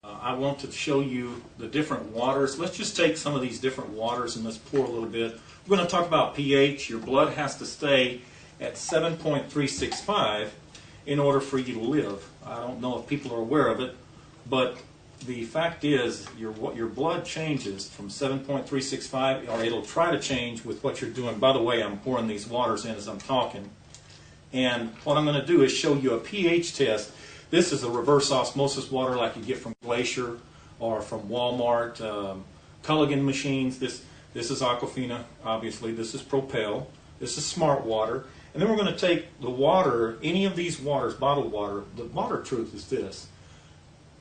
I want to show you the different waters. Let's just take some of these different waters and let's pour a little bit. We're going to talk about pH. Your blood has to stay at 7.365 in order for you to live. I don't know if people are aware of it, but the fact is your blood changes from 7.365, or it'll try to change with what you're doing. By the way, I'm pouring these waters in as I'm talking. And what I'm going to do is show you a pH test. This is a reverse osmosis water like you get from Glacier or from Walmart, Culligan machines. This is Aquafina, obviously. This is Propel. This is Smart Water. And then we're going to take the water, any of these waters, bottled water. The water truth is this.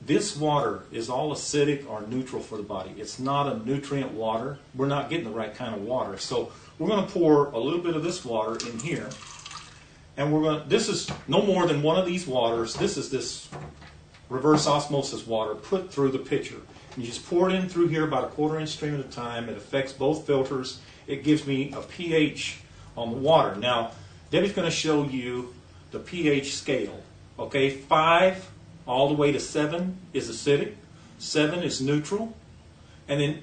This water is all acidic or neutral for the body. It's not a nutrient water. We're not getting the right kind of water. So we're going to pour a little bit of this water in here. And we're going to, this is no more than one of these waters. This is this reverse osmosis water put through the pitcher. And you just pour it in through here about a 1/4 inch stream at a time. It affects both filters. It gives me a pH on the water. Now, Debbie's going to show you the pH scale. Okay, 5 all the way to 7 is acidic. 7 is neutral. And then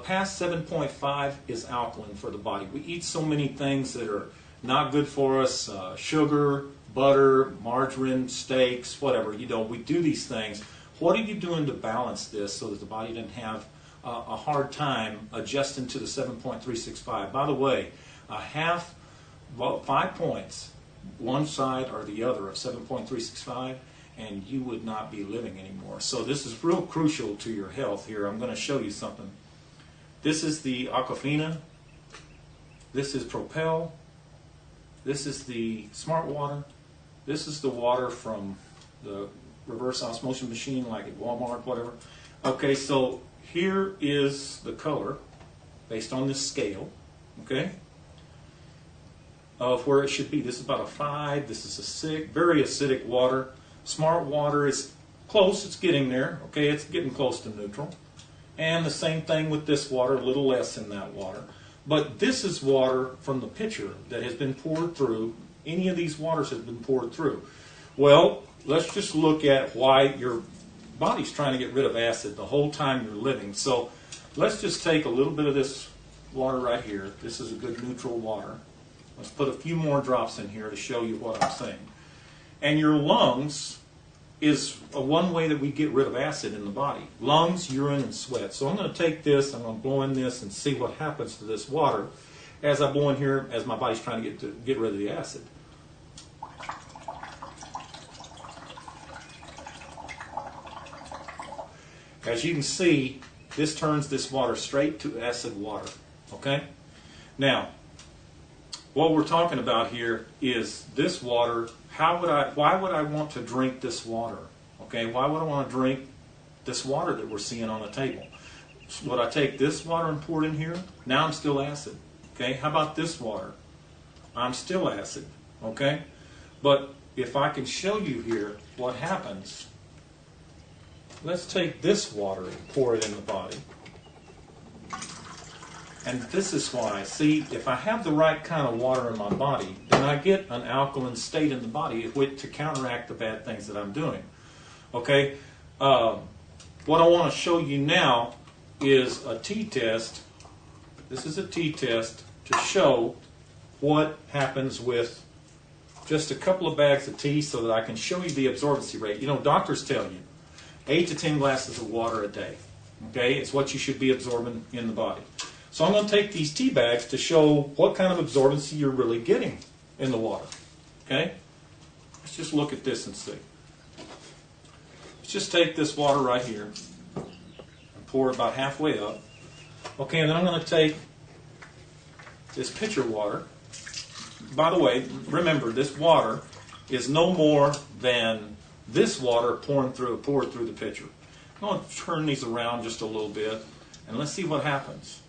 past 7.5 is alkaline for the body. We eat so many things that are not good for us, sugar, butter, margarine, steaks, whatever. You know, we do these things. What are you doing to balance this so that the body doesn't have a hard time adjusting to the 7.365? By the way, about 5 points, one side or the other of 7.365, and you would not be living anymore. So this is real crucial to your health here. I'm going to show you something. This is the Aquafina. This is Propel. This is the Smart Water. This is the water from the reverse osmosis machine like at Walmart, whatever. Okay, so here is the color based on this scale, okay, of where it should be. This is about a 5. This is acidic, very acidic water. Smart Water is close. It's getting there. Okay, it's getting close to neutral. And the same thing with this water, a little less than that water. But this is water from the pitcher that has been poured through. Any of these waters have been poured through. Well, let's just look at why your body's trying to get rid of acid the whole time you're living. So let's just take a little bit of this water right here. This is a good neutral water. Let's put a few more drops in here to show you what I'm saying. And your lungs is one way that we get rid of acid in the body. Lungs, urine, and sweat. So I'm going to take this, I'm going to blow in this and see what happens to this water as I blow in here as my body's trying to get rid of the acid. As you can see, this turns this water straight to acid water. Okay? Now, what we're talking about here is this water. Why would I want to drink this water? Okay, why would I want to drink this water that we're seeing on the table? Would I take this water and pour it in here? Now I'm still acid. Okay, how about this water? I'm still acid. Okay, but if I can show you here what happens, let's take this water and pour it in the body. And this is why, see, if I have the right kind of water in my body, then I get an alkaline state in the body to counteract the bad things that I'm doing. Okay? What I want to show you now is a t-test. This is a t-test to show what happens with just a couple of bags of tea so that I can show you the absorbency rate. You know, doctors tell you 8 to 10 glasses of water a day. Okay? It's what you should be absorbing in the body. So I'm going to take these tea bags to show what kind of absorbency you're really getting in the water. Okay? Let's just look at this and see. Let's just take this water right here and pour it about halfway up. Okay, and then I'm going to take this pitcher water. By the way, remember, this water is no more than this water poured through the pitcher. I'm going to turn these around just a little bit, and let's see what happens.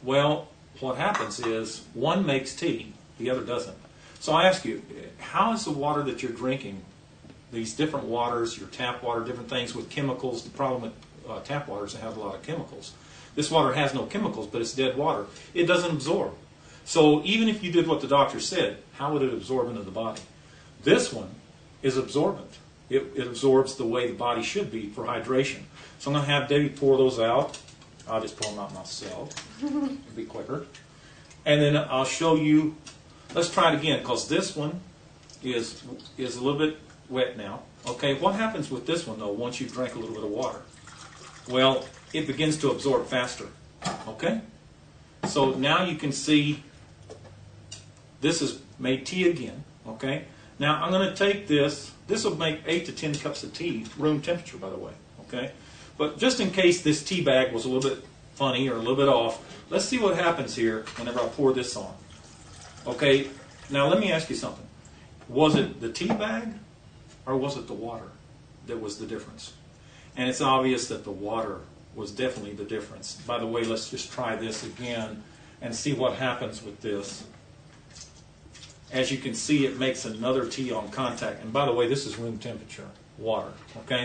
Well, what happens is one makes tea, the other doesn't. So I ask you, how is the water that you're drinking, these different waters, your tap water, different things with chemicals? The problem with tap water is it has a lot of chemicals. This water has no chemicals, but it's dead water. It doesn't absorb. So even if you did what the doctor said, how would it absorb into the body? This one is absorbent. it absorbs the way the body should be for hydration. So I'm going to have Debbie pour those out. I'll just pour them out myself. It'll be quicker. And then I'll show you, let's try it again, because this one is a little bit wet now. Okay, what happens with this one though once you've drank a little bit of water? Well, it begins to absorb faster. Okay? So now you can see this is made tea again. Okay? Now I'm going to take this. This will make 8 to 10 cups of tea, room temperature by the way. Okay? But just in case this tea bag was a little bit funny or a little bit off, let's see what happens here whenever I pour this on. Okay? Now let me ask you something. Was it the tea bag or was it the water that was the difference? And it's obvious that the water was definitely the difference. By the way, let's just try this again and see what happens with this. As you can see, it makes another tea on contact. And by the way, this is room temperature water. Okay?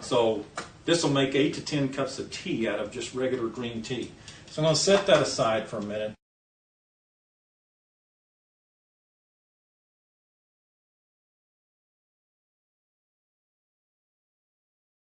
So this will make 8 to 10 cups of tea out of just regular green tea. So I'm going to set that aside for a minute.